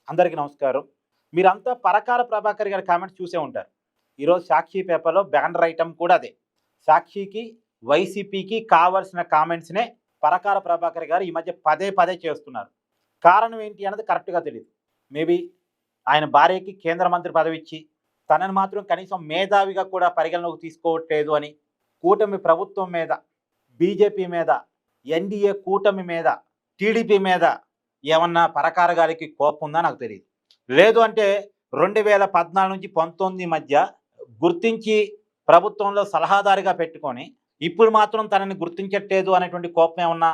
అందరికీ నమస్కారం. మీరంతా పరకాల ప్రభాకర్ గారి కామెంట్స్ చూసే ఉంటారు. ఈరోజు సాక్షి పేపర్‌లో బ్యానర్ ఐటెమ్ కూడా అదే. సాక్షికి, వైసీపీకి కావాల్సిన కామెంట్స్‌నే పరకాల ప్రభాకర్ గారు ఈ మధ్య పదే పదే చేస్తున్నారు. కారణం ఏంటి అన్నది కరెక్ట్‌గా తెలీదు. మేబీ ఆయన భార్యకి కేంద్ర మంత్రి పదవి ఇచ్చి, తనని మాత్రం కనీసం మేధావిగా కూడా పరిగణలోకి తీసుకోవట్లేదు అని, కూటమి ప్రభుత్వం మీద, బీజేపీ మీద, ఎన్డీఏ కూటమి మీద, టీడీపీ మీద ఏమన్నా పరకాల గారికి కోపం ఉందా నాకు తెలీదు. లేదు అంటే 2014 నుంచి 19 మధ్య గుర్తించి ప్రభుత్వంలో సలహాదారుగా పెట్టుకొని, ఇప్పుడు మాత్రం తనని గుర్తించట్లేదు అనేటువంటి కోపం ఏమన్నా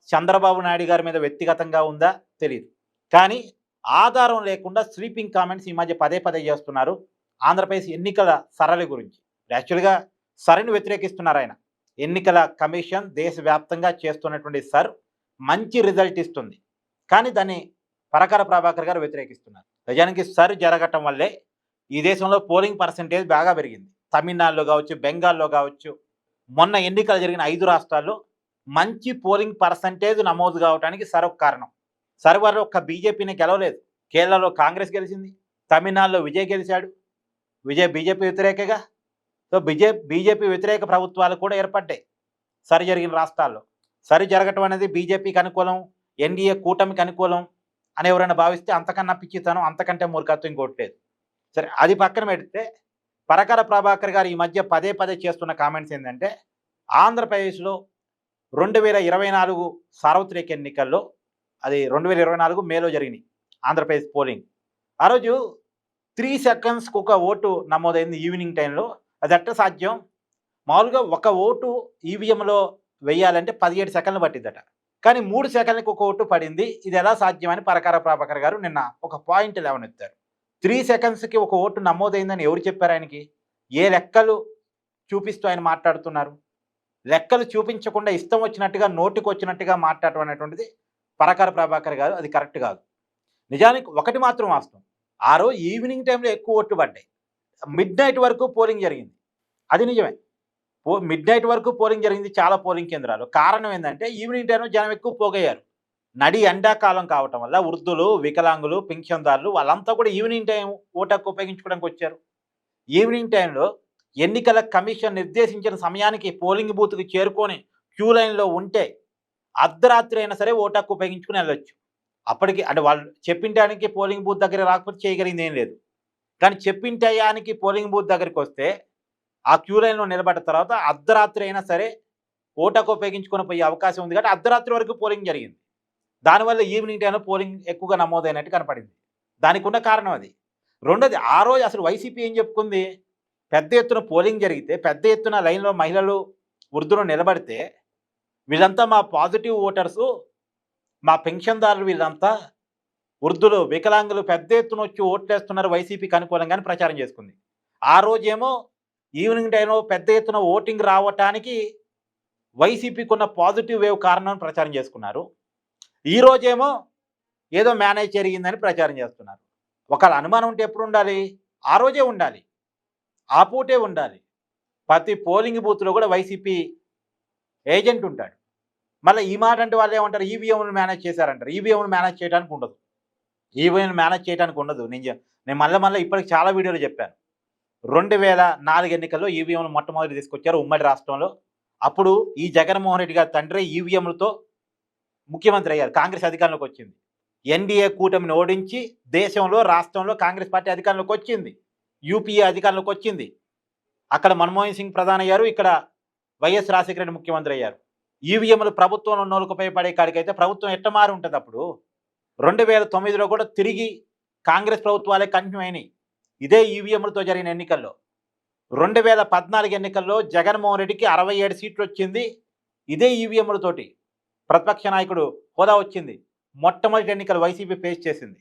చంద్రబాబు నాయుడు గారి మీద వ్యక్తిగతంగా ఉందా తెలీదు. కానీ ఆధారం లేకుండా స్వీపింగ్ కామెంట్స్ ఈ మధ్య పదే పదే చేస్తున్నారు. ఆంధ్రప్రదేశ్ ఎన్నికల సరళి గురించి. యాక్చువల్‌గా సరళిని వ్యతిరేకిస్తున్నారు ఆయన. ఎన్నికల కమిషన్ దేశవ్యాప్తంగా చేస్తున్నటువంటి మంచి రిజల్ట్ ఇస్తుంది. కానీ దాన్ని పరకాల ప్రభాకర్ గారు వ్యతిరేకిస్తున్నారు. నిజానికి జరగటం వల్లే ఈ దేశంలో పోలింగ్ పర్సెంటేజ్ బాగా పెరిగింది. తమిళనాడులో కావచ్చు, బెంగాల్లో కావచ్చు, మొన్న ఎన్నికలు జరిగిన 5 రాష్ట్రాల్లో మంచి పోలింగ్ పర్సెంటేజ్ నమోదు కావడానికి ఒక కారణం. వారు ఒక్క బీజేపీని గెలవలేదు. కేరళలో కాంగ్రెస్ గెలిచింది, తమిళనాడులో విజయ్ గెలిచాడు. విజయ్ బీజేపీ వ్యతిరేకగా. సో బీజేపీ వ్యతిరేక ప్రభుత్వాలు కూడా ఏర్పడ్డాయి జరిగిన రాష్ట్రాల్లో. జరగటం అనేది బీజేపీకి అనుకూలం, ఎన్డీఏ కూటమికి అనుకూలం అని ఎవరైనా భావిస్తే అంతకన్నా పిచ్చితనం, అంతకంటే మూర్ఖత్వం ఇంకోటి లేదు. సరే, అది పక్కన పెడితే పరకాల ప్రభాకర్ గారు ఈ మధ్య పదే పదే చేస్తున్న కామెంట్స్ ఏంటంటే, ఆంధ్రప్రదేశ్లో 2024 సార్వత్రిక ఎన్నికల్లో, అది 2024 మేలో జరిగినాయి ఆంధ్రప్రదేశ్ పోలింగ్. ఆ రోజు 3 సెకండ్స్కి ఒక ఓటు నమోదైంది ఈవినింగ్ టైంలో. అది ఎట్ట సాధ్యం? మామూలుగా ఒక ఓటు ఈవీఎంలో వేయాలంటే 17 సెకండ్లు పట్టిద్దట. కానీ 3 సెకండ్లకు ఒక ఓటు పడింది. ఇది ఎలా సాధ్యమని పరకాల ప్రభాకర్ గారు నిన్న ఒక పాయింట్ లేవనెత్తారు. 3 సెకండ్స్కి ఒక ఓటు నమోదైందని ఎవరు చెప్పారు ఆయనకి? ఏ లెక్కలు చూపిస్తూ ఆయన మాట్లాడుతున్నారు? లెక్కలు చూపించకుండా ఇష్టం వచ్చినట్టుగా, నోటికి వచ్చినట్టుగా మాట్లాడటం అనేటువంటిది పరకాల ప్రభాకర్ గారు, అది కరెక్ట్ కాదు. నిజానికి ఒకటి మాత్రం వాస్తవం, ఆ రోజు ఈవినింగ్ టైంలో ఎక్కువ ఓట్లు పడ్డాయి. మిడ్ నైట్ వరకు పోలింగ్ జరిగింది, అది నిజమే. మిడ్ నైట్ వరకు పోలింగ్ జరిగింది చాలా పోలింగ్ కేంద్రాలు. కారణం ఏంటంటే ఈవినింగ్ టైంలో జనం ఎక్కువ పోగయ్యారు. నడి ఎండాకాలం కావటం వల్ల వృద్ధులు, వికలాంగులు, పింఛన్దారులు వాళ్ళంతా కూడా ఈవినింగ్ టైం ఓటు హక్కు ఉపయోగించుకోవడానికి వచ్చారు. ఈవినింగ్ టైంలో ఎన్నికల కమిషన్ నిర్దేశించిన సమయానికి పోలింగ్ బూత్కి చేరుకొని క్యూ లైన్లో ఉంటే అర్ధరాత్రి అయినా సరే ఓటు హక్కు ఉపయోగించుకుని వెళ్ళొచ్చు. అప్పటికి అంటే వాళ్ళు చెప్పింటానికి పోలింగ్ బూత్ దగ్గర రాకపోతే చేయగలిగింది ఏం లేదు. కానీ చెప్పింటయానికి పోలింగ్ బూత్ దగ్గరికి వస్తే ఆ క్యూ లైన్లో నిలబడ్డ తర్వాత అర్ధరాత్రి అయినా సరే ఓటు హక్కు ఉపయోగించుకొని పోయే అవకాశం ఉంది. కాబట్టి అర్ధరాత్రి వరకు పోలింగ్ జరిగింది. దానివల్ల ఈవినింగ్ టైంలో పోలింగ్ ఎక్కువగా నమోదైనట్టు కనపడింది. దానికి ఉన్న కారణం అది. రెండోది, ఆ రోజు అసలు వైసీపీ ఏం చెప్పుకుంది? పెద్ద ఎత్తున పోలింగ్ జరిగితే, పెద్ద ఎత్తున లైన్లో మహిళలు, వృద్ధులు నిలబడితే వీళ్ళంతా మా పాజిటివ్ ఓటర్సు, మా పెన్షన్దారులు, వీళ్ళంతా వృద్ధులు, వికలాంగులు పెద్ద ఎత్తున వచ్చి ఓట్లేస్తున్నారు వైసీపీకి అనుకూలంగానే ప్రచారం చేసుకుంది. ఆ రోజేమో ఈవినింగ్ టైంలో పెద్ద ఎత్తున ఓటింగ్ రావటానికి వైసీపీకి ఉన్న పాజిటివ్ వేవ్ కారణం ప్రచారం చేసుకున్నారు. ఈ రోజేమో ఏదో మేనేజ్ జరిగిందని ప్రచారం చేస్తున్నారు. ఒకవేళ అనుమానం ఉంటే ఎప్పుడు ఉండాలి? ఆ రోజే ఉండాలి, ఆ పూటే ఉండాలి. ప్రతి పోలింగ్ బూత్లో కూడా వైసీపీ ఏజెంట్ ఉంటాడు. మళ్ళీ ఈ మాట అంటే వాళ్ళు ఏమంటారు? ఈవీఎంలు మేనేజ్ చేశారంటారు. ఈవీఎంలు మేనేజ్ చేయడానికి ఉండదు. ఈవీఎంలు మేనేజ్ చేయడానికి ఉండదు. నేను మళ్ళీ ఇప్పటికి చాలా వీడియోలు చెప్పాను. 2004 ఎన్నికల్లో ఈవీఎంలు మొట్టమొదటి తీసుకొచ్చారు ఉమ్మడి రాష్ట్రంలో. అప్పుడు ఈ జగన్మోహన్ రెడ్డి గారి తండ్రి ఈవీఎంలతో ముఖ్యమంత్రి అయ్యారు. కాంగ్రెస్ అధికారంలోకి వచ్చింది. ఎన్డీఏ కూటమిని ఓడించి దేశంలో, రాష్ట్రంలో కాంగ్రెస్ పార్టీ అధికారంలోకి వచ్చింది. యూపీఏ అధికారంలోకి వచ్చింది. అక్కడ మన్మోహన్ సింగ్ ప్రధాని అయ్యారు, ఇక్కడ వైఎస్ రాజశేఖర రెడ్డి ముఖ్యమంత్రి అయ్యారు. ఈవీఎంలు ప్రభుత్వంలో ఉన్నోళ్ళకు ఉపయోగపడే కాడికైతే ప్రభుత్వం ఎట్ట మారి ఉంటుంది? అప్పుడు 2009లో కూడా తిరిగి కాంగ్రెస్ ప్రభుత్వాలే కంటిన్యూ అయినాయి ఇదే ఈవీఎంలతో జరిగిన ఎన్నికల్లో. 2014 ఎన్నికల్లో జగన్మోహన్ రెడ్డికి 67 సీట్లు వచ్చింది ఇదే ఈవీఎంలతోటి. ప్రతిపక్ష నాయకుడు హోదా వచ్చింది. మొట్టమొదటి ఎన్నికలు వైసీపీ ఫేస్ చేసింది.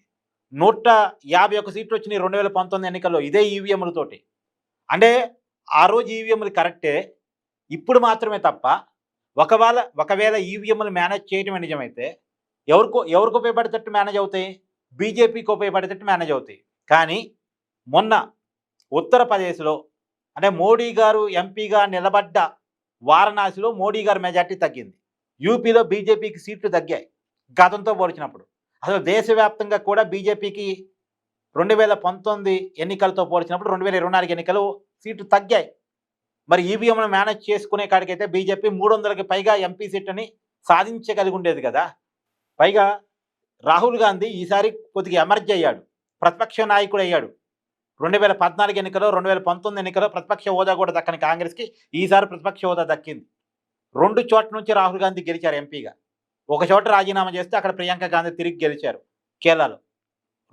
151 సీట్లు వచ్చినాయి 2019 ఎన్నికల్లో ఇదే ఈవీఎంలతోటి. అంటే ఆ రోజు ఈవీఎంలు కరెక్టే, ఇప్పుడు మాత్రమే తప్ప. ఒకవేళ ఈవీఎంలు మేనేజ్ చేయటమే నిజమైతే ఎవరికి ఉపయోగపడేటట్టు మేనేజ్ అవుతాయి? బీజేపీకి ఉపయోగపడేటట్టు మేనేజ్ అవుతాయి. కానీ మొన్న ఉత్తరప్రదేశ్లో, అంటే మోడీ గారు ఎంపీగా నిలబడ్డ వారణాసిలో మోడీ గారి మెజార్టీ తగ్గింది. యూపీలో బీజేపీకి సీట్లు తగ్గాయి గతంతో పోల్చినప్పుడు. అసలు దేశవ్యాప్తంగా కూడా బీజేపీకి 2019 ఎన్నికలతో పోల్చినప్పుడు 2024 ఎన్నికలు సీట్లు తగ్గాయి. మరి ఈవీఎంలను మేనేజ్ చేసుకునే కాడికైతే బీజేపీ 300కి పైగా ఎంపీ సీట్లని సాధించగలిగి ఉండేది కదా! పైగా రాహుల్ గాంధీ ఈసారి కొద్దిగా ఎమర్జ్ అయ్యాడు. ప్రతిపక్ష నాయకుడయ్యాడు. 2014 ఎన్నికలో, 2019 ఎన్నికలో ప్రతిపక్ష హోదా కూడా దక్కని కాంగ్రెస్‌కి ఈసారి ప్రతిపక్ష హోదా దక్కింది. 2 చోట్ల నుంచి రాహుల్ గాంధీ గెలిచారు ఎంపీగా. ఒక చోట రాజీనామా చేస్తే అక్కడ ప్రియాంక గాంధీ తిరిగి గెలిచారు కేరళలో.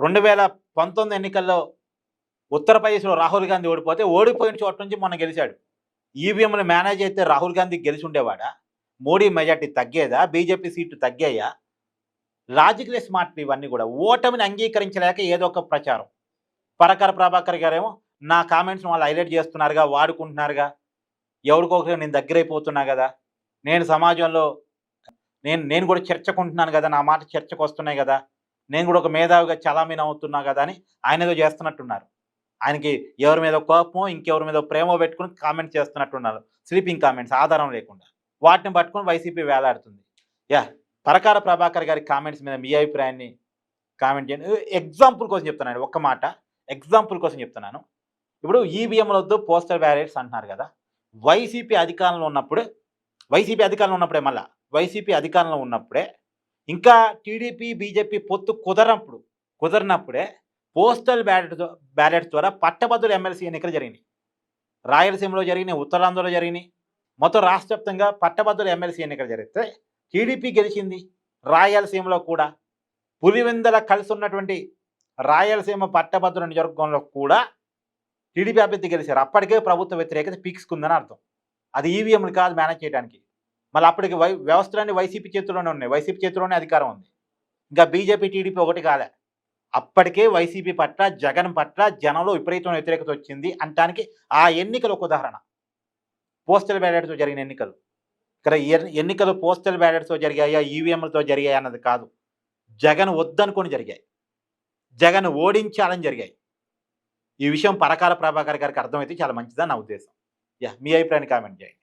2019 ఎన్నికల్లో ఉత్తరప్రదేశ్‌లో రాహుల్ గాంధీ ఓడిపోతే, ఓడిపోయిన చోట నుంచి మొన్న గెలిచాడు. ఈవీఎంలు మేనేజ్ అయితే రాహుల్ గాంధీ గెలిచి ఉండేవాడా? మోడీ మెజార్టీ తగ్గేదా? బీజేపీ సీట్లు తగ్గాయా? లాజిక్‌లెస్ మాటలు ఇవన్నీ కూడా. ఓటమిని అంగీకరించలేక ఏదో ఒక ప్రచారం. పరకాల ప్రభాకర్ గారేమో నా కామెంట్స్‌ని వాళ్ళు హైలైట్ చేస్తున్నారుగా, వాడుకుంటున్నారుగా. ఎవరికొకరికి నేను దగ్గరైపోతున్నా గదా! నేను సమాజంలో నేను కూడా చర్చకుంటున్నాను గదా! నా మాట చర్చకొస్తున్నాయి గదా! నేను కూడా ఒక మేధావిగా చలామణి అవుతున్నా గదా! అని ఆయనేదో చేస్తున్నట్టున్నారు. ఆయనకి ఎవరి మీద కోపమో, ఇంకెవరి మీదో ప్రేమో పెట్టుకొని కామెంట్ చేస్తున్నట్టున్నారు. స్లీపింగ్ కామెంట్స్ ఆధారం లేకుండా. వాటిని పట్టుకొని వైసీపీ వేలాడుతుంది. యాహ్! పరకాల ప్రభాకర్ గారి కామెంట్స్ మీద మీ అభిప్రాయాన్ని కామెంట్ చేయండి. ఎగ్జాంపుల్ కోసం చెప్తున్నానండి. ఒక్క మాట ఎగ్జాంపుల్ కోసం చెప్తున్నాను. ఇప్పుడు ఈవీఎంలొద్దు పోస్టల్ బ్యాలెట్స్ అంటున్నారు కదా! వైసీపీ అధికారంలో ఉన్నప్పుడే వైసీపీ అధికారంలో ఉన్నప్పుడే ఇంకా టీడీపీ, బీజేపీ పొత్తు కుదరనప్పుడే పోస్టల్ బ్యాలెట్స్ ద్వారా పట్టభద్రుల ఎమ్మెల్సీ ఎన్నికలు జరిగినాయి. రాయలసీమలో జరిగినాయి, ఉత్తరాంధ్రలో జరిగినాయి. మొత్తం రాష్ట్ర వ్యాప్తంగా పట్టభద్రుల ఎమ్మెల్సీ ఎన్నికలు జరిగితే టీడీపీ గెలిచింది. రాయలసీమలో కూడా పులివెందల కలిసి ఉన్నటువంటి రాయలసీమ పట్టభద్రుల నియోజకవర్గంలో కూడా టీడీపీ అభ్యర్థి గెలిచారు. అప్పటికే ప్రభుత్వ వ్యతిరేకత పీక్స్కుందని అర్థం. అది ఈవీఎంలు కాదు మేనేజ్ చేయడానికి. మళ్ళీ అప్పటికి వ్యవస్థలన్నీ వైసీపీ చేతిలోనే ఉన్నాయి. వైసీపీ చేతిలోనే అధికారం ఉంది. ఇంకా బీజేపీ, టీడీపీ ఒకటి కాలే. అప్పటికే వైసీపీ పట్ల, జగన్ పట్ల జనంలో విపరీతమైన వ్యతిరేకత వచ్చింది అనటానికి ఆ ఎన్నికలు ఒక ఉదాహరణ. పోస్టల్ బ్యాలెట్‌తో జరిగిన ఎన్నికలు. ఇక్కడ ఎన్నికలు పోస్టల్ బ్యాలెట్స్‌తో జరిగాయా, ఈవీఎంలతో జరిగాయా అన్నది కాదు. జగన్ వద్దనుకొని జరిగాయి. జగన్ ఓడించాలని జరిగాయి. ఈ విషయం పరకాల ప్రభాకర్ గారికి అర్థమైతే చాలా మంచిదని నా ఉద్దేశం. యాహ్! మీ అభిప్రాయాన్ని కామెంట్ చేయండి.